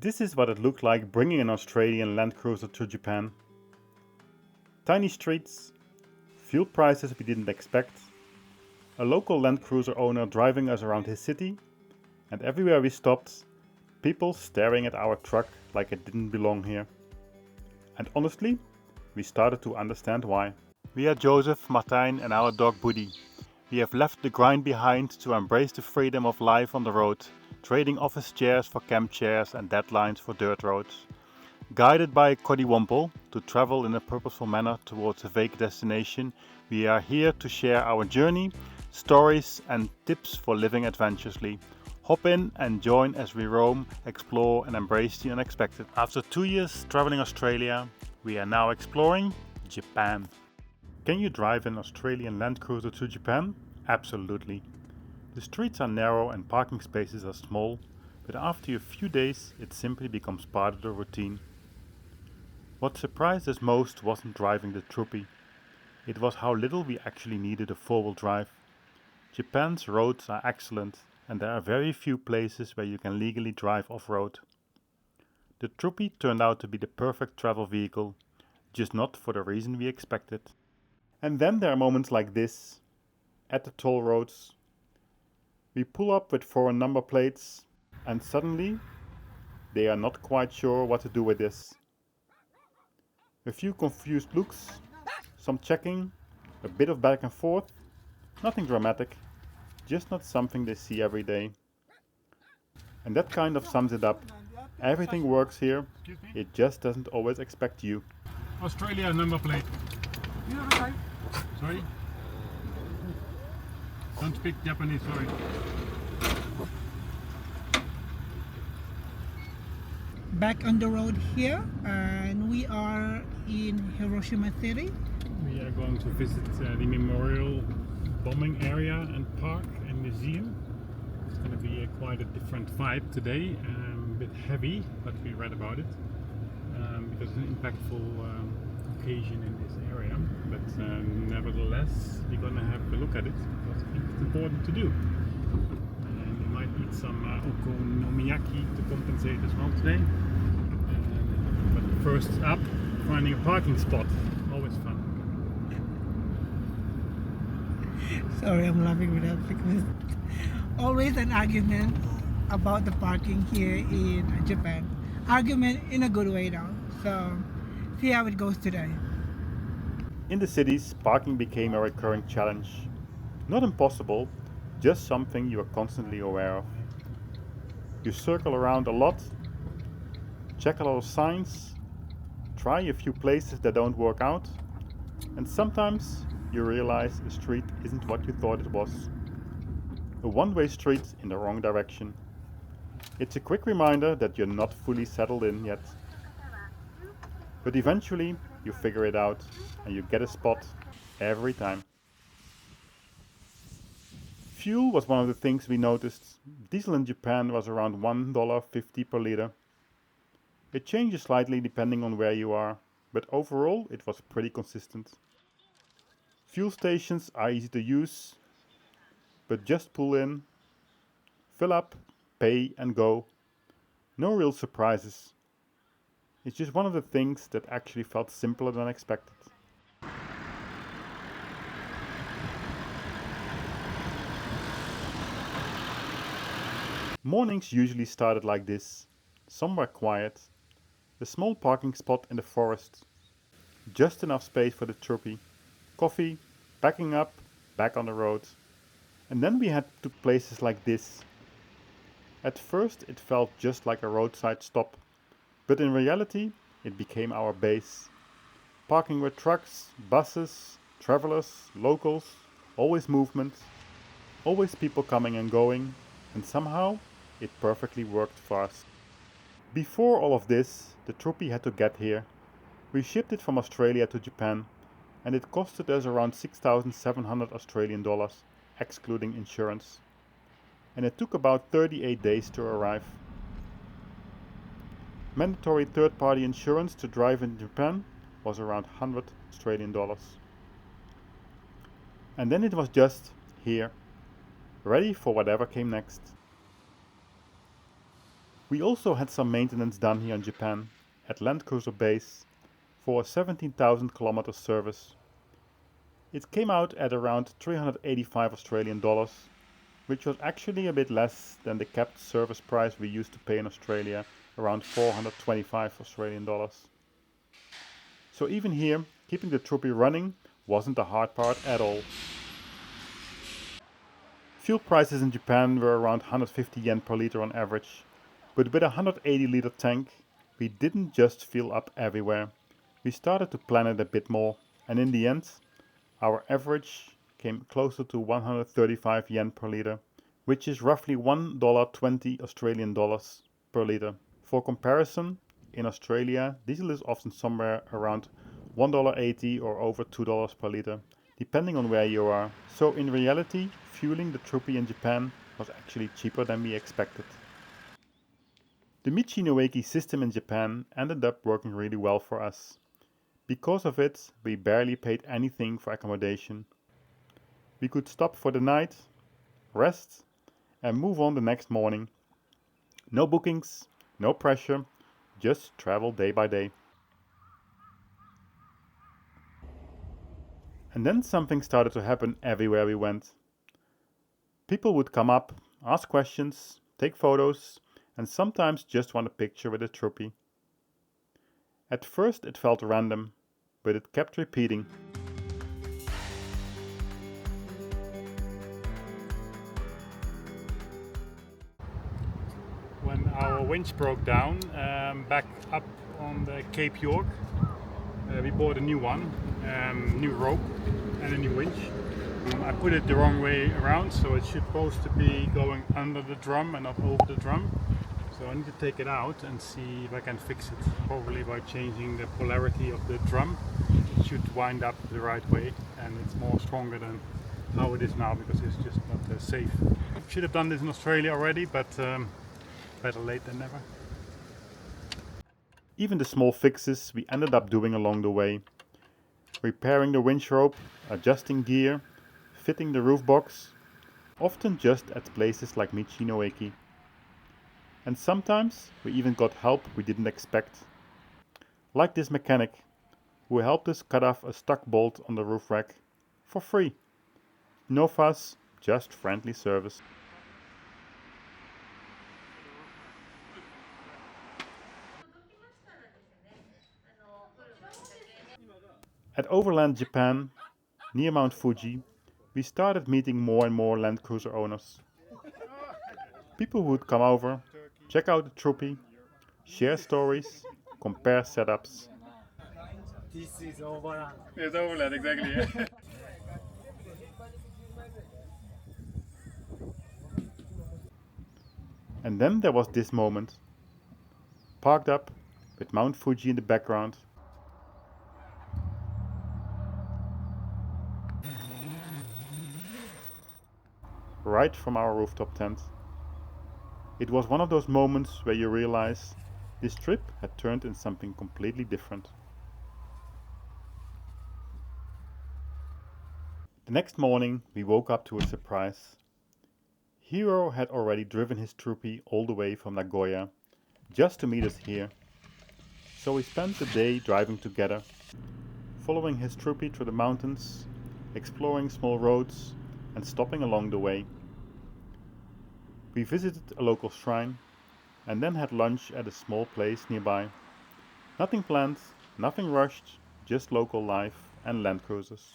This is what it looked like bringing an Australian Land Cruiser to Japan. Tiny streets, fuel prices we didn't expect, a local Land Cruiser owner driving us around his city, and everywhere we stopped, people staring at our truck like it didn't belong here. And honestly, we started to understand why. We are Joseph, Martijn and our dog Buddy. We have left the grind behind to embrace the freedom of life on the road, trading office chairs for camp chairs and deadlines for dirt roads. Guided by Koddiwampo to travel in a purposeful manner towards a vague destination, we are here to share our journey, stories and tips for living adventurously. Hop in and join as we roam, explore and embrace the unexpected. After 2 years traveling Australia, we are now exploring Japan. Can you drive an Australian Land Cruiser to Japan? Absolutely. The streets are narrow and parking spaces are small, but after a few days it simply becomes part of the routine. What surprised us most wasn't driving the Troopy. It was how little we actually needed a four-wheel drive. Japan's roads are excellent and there are very few places where you can legally drive off-road. The Troopy turned out to be the perfect travel vehicle, just not for the reason we expected. And then there are moments like this, at the toll roads. We pull up with foreign number plates and suddenly they are not quite sure what to do with this. A few confused looks, some checking, a bit of back and forth, nothing dramatic, just not something they see every day. And that kind of sums it up. Everything works here, it just doesn't always expect you. Australia number plate. Sorry? Don't speak Japanese, sorry. Back on the road here, and we are in Hiroshima city. We are going to visit the memorial bombing area and park and museum. It's going to be quite a different vibe today, a bit heavy, but we read about it because it's an impactful occasion in this area. But nevertheless, we're going to have a look at it because I think it's important to do. And we might eat some okonomiyaki to compensate as well today. But first up, finding a parking spot. Always fun. Sorry, I'm laughing with that because always an argument about the parking here in Japan. Argument in a good way though. So see how it goes today. In the cities, parking became a recurring challenge. Not impossible, just something you are constantly aware of. You circle around a lot, check a lot of signs, try a few places that don't work out, and sometimes you realize a street isn't what you thought it was. A one-way street in the wrong direction. It's a quick reminder that you're not fully settled in yet. But eventually you figure it out and you get a spot every time. Fuel was one of the things we noticed. Diesel in Japan was around $1.50 per liter. It changes slightly depending on where you are, but overall it was pretty consistent. Fuel stations are easy to use, but just pull in, fill up, pay and go. No real surprises. It's just one of the things that actually felt simpler than expected. Mornings usually started like this, somewhere quiet, a small parking spot in the forest, just enough space for the Troopy, coffee, packing up, back on the road. And then we had to places like this. At first it felt just like a roadside stop, but in reality it became our base. Parking with trucks, buses, travelers, locals, always movement, always people coming and going, and somehow it perfectly worked for us. Before all of this, the Troopy had to get here. We shipped it from Australia to Japan, and it costed us around 6,700 Australian dollars, excluding insurance. And it took about 38 days to arrive. Mandatory third-party insurance to drive in Japan was around 100 Australian dollars. And then it was just here, ready for whatever came next. We also had some maintenance done here in Japan at Land Cruiser Base for a 17,000 kilometer service. It came out at around 385 Australian dollars, which was actually a bit less than the capped service price we used to pay in Australia, around 425 Australian dollars. So even here, keeping the Troopy running wasn't the hard part at all. Fuel prices in Japan were around 150 yen per liter on average, but with a 180 liter tank, we didn't just fill up everywhere. We started to plan it a bit more, and in the end, our average came closer to 135 yen per liter, which is roughly $1.20 Australian dollars per liter. For comparison, in Australia, diesel is often somewhere around $1.80 or over $2 per liter, depending on where you are. So in reality, fueling the Troopy in Japan was actually cheaper than we expected. The Michi-no-Eki system in Japan ended up working really well for us. Because of it, we barely paid anything for accommodation. We could stop for the night, rest, and move on the next morning. No bookings, no pressure, just travel day by day. And then something started to happen everywhere we went. People would come up, ask questions, take photos, and sometimes just want a picture with a Troopy. At first it felt random, but it kept repeating. When our winch broke down back up on the Cape York, we bought a new one, new rope and a new winch. I put it the wrong way around, so it's supposed to be going under the drum and not over the drum. So I need to take it out and see if I can fix it, probably by changing the polarity of the drum. It should wind up the right way, and it's more stronger than how it is now, because it's just not safe. Should have done this in Australia already, but better late than never. Even the small fixes we ended up doing along the way. Repairing the winch rope, adjusting gear, fitting the roof box, often just at places like Michi-no-Eki. And sometimes we even got help we didn't expect. Like this mechanic, who helped us cut off a stuck bolt on the roof rack for free. No fuss, just friendly service. At Overland Japan, near Mount Fuji, we started meeting more and more Land Cruiser owners. People would come over, check out the Troopy, share stories, compare setups. This is overland. It's overland, exactly. Yeah. And then there was this moment. Parked up, with Mount Fuji in the background. Right from our rooftop tent. It was one of those moments where you realize this trip had turned into something completely different. The next morning we woke up to a surprise. Hiro had already driven his Troopy all the way from Nagoya just to meet us here. So we spent the day driving together, following his Troopy through the mountains, exploring small roads and stopping along the way. We visited a local shrine and then had lunch at a small place nearby. Nothing planned, nothing rushed, just local life and Land Cruisers.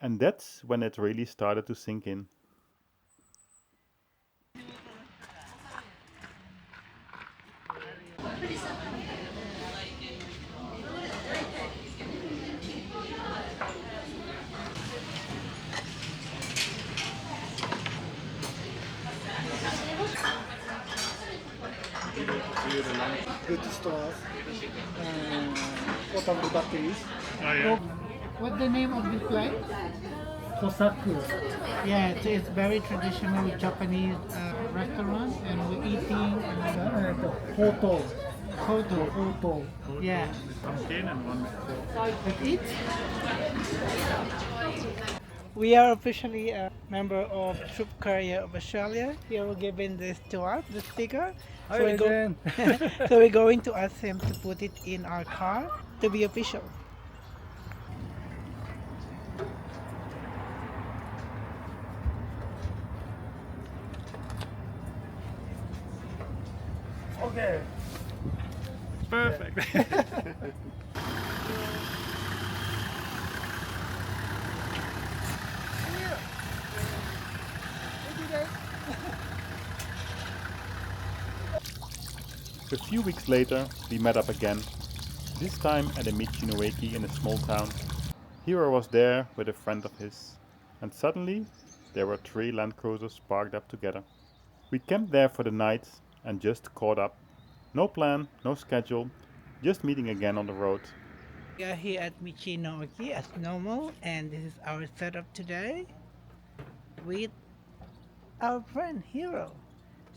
And that's when it really started to sink in. Good stores. What are the batteries? Oh, yeah. What's the name of this place? Osaka. Yeah, it's very traditional Japanese restaurant, and we're eating The hotel. hotel. Yeah. Pumpkin and one. Let's eat. We are officially a member of Troop Carrier of Australia. He will given this to us, the sticker. Hi, So, legend. so we're going to ask him to put it in our car to be official. Okay. Perfect. A few weeks later, we met up again, this time at a Michi-no-Eki in a small town. Hiro was there with a friend of his, and suddenly there were 3 Land Cruisers parked up together. We camped there for the night and just caught up. No plan, no schedule, just meeting again on the road. We are here at Michi-no-Eki as normal, and this is our setup today with our friend Hiro.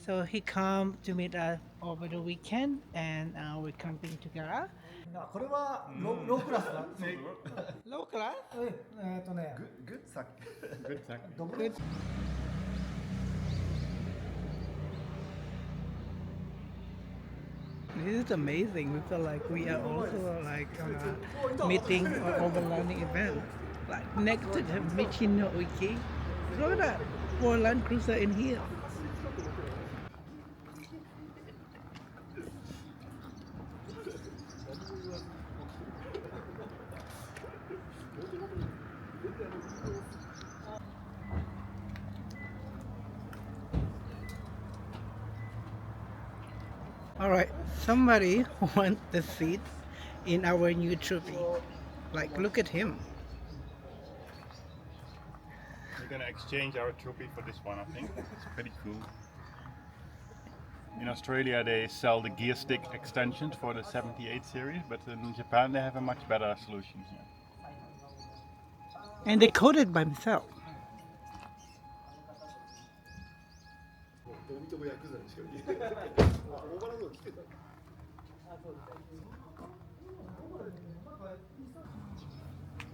So he come to meet us over the weekend, and we're camping together. これはロークラスだ。 Low class? ね。 Good sack. Good sack. Good. This is amazing. We feel like we are also like on a meeting or overlanding event, like next to the Michi-no-Eki. Look at that, 4 Land Cruiser in here. All right, somebody want the seat in our new Troopy. Like, look at him. We're gonna exchange our Troopy for this one, I think. It's pretty cool. In Australia they sell the gear stick extensions for the 78 series, but in Japan they have a much better solution here. And they coded by himself.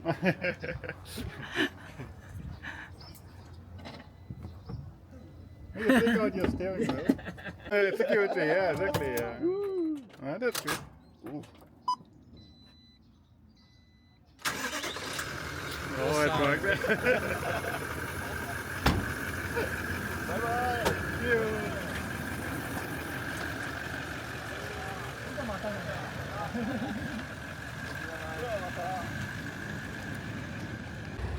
You take out your steering wheel. Security, yeah, exactly. Yeah. That's good. Ooh. Oh, it worked. Bye bye. See you.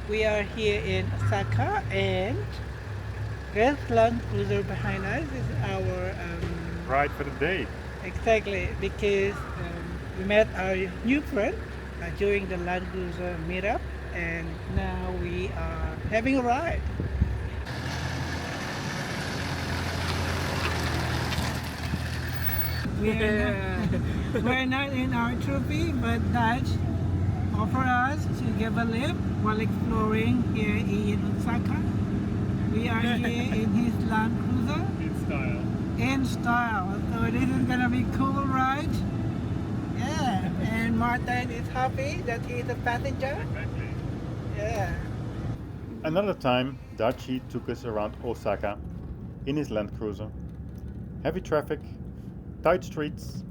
We are here in Osaka, and there's Land Cruiser behind us. This is our Right for the day. exactly, because we met our new friend during the Land Cruiser meetup, and now we are having a ride. We're not in our Troopy, but Dutch offer us to give a lift while exploring here in Osaka. We are here in his Land Cruiser In style. in style, so this is gonna be cool ride. Yeah, and Martin is happy that he's a passenger. Exactly. Yeah. Another time, Dachi took us around Osaka in his Land Cruiser. Heavy traffic, tight streets,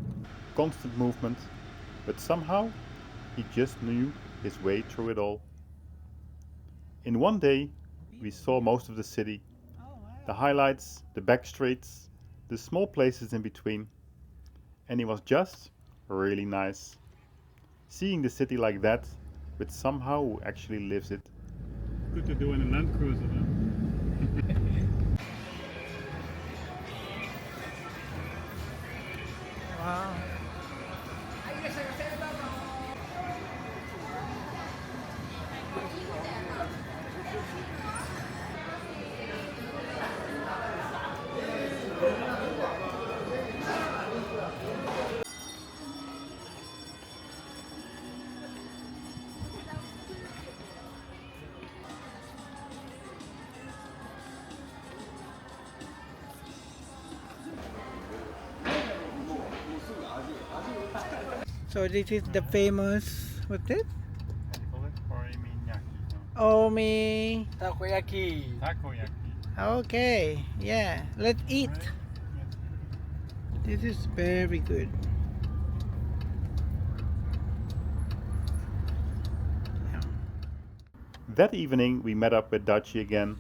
constant movement, but somehow he just knew his way through it all. In one day, we saw most of the city, Oh wow. the highlights, the back streets, the small places in between, and it was just really nice. Seeing the city like that, with somehow who actually lives it. Good to do in a Land Cruiser then. Wow. So this is the famous, what's this? What do you call it? Omi. Takoyaki. Takoyaki. Okay, yeah, let's eat. Right? This is very good. That evening we met up with Dachi again,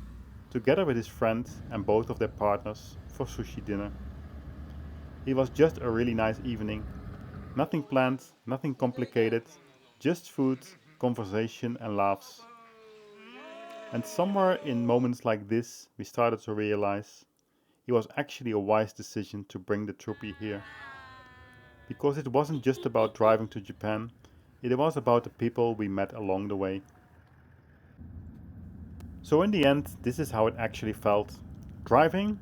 together with his friend and both of their partners, for sushi dinner. It was just a really nice evening. Nothing planned, nothing complicated, just food, conversation and laughs. And somewhere in moments like this, we started to realize it was actually a wise decision to bring the Troopy here. Because it wasn't just about driving to Japan, it was about the people we met along the way. So in the end, this is how it actually felt. Driving,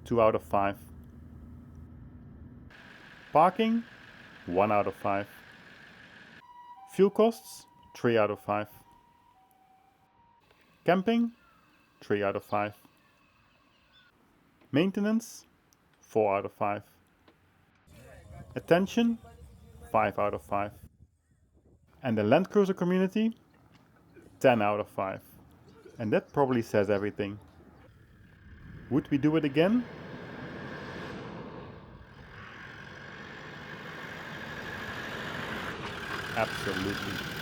2 out of 5. Parking, 1 out of 5. Fuel costs, 3 out of 5. Camping, 3 out of 5. Maintenance, 4 out of 5. Attention, 5 out of 5. And the Land Cruiser community, 10 out of 5. And that probably says everything. Would we do it again? Absolutely.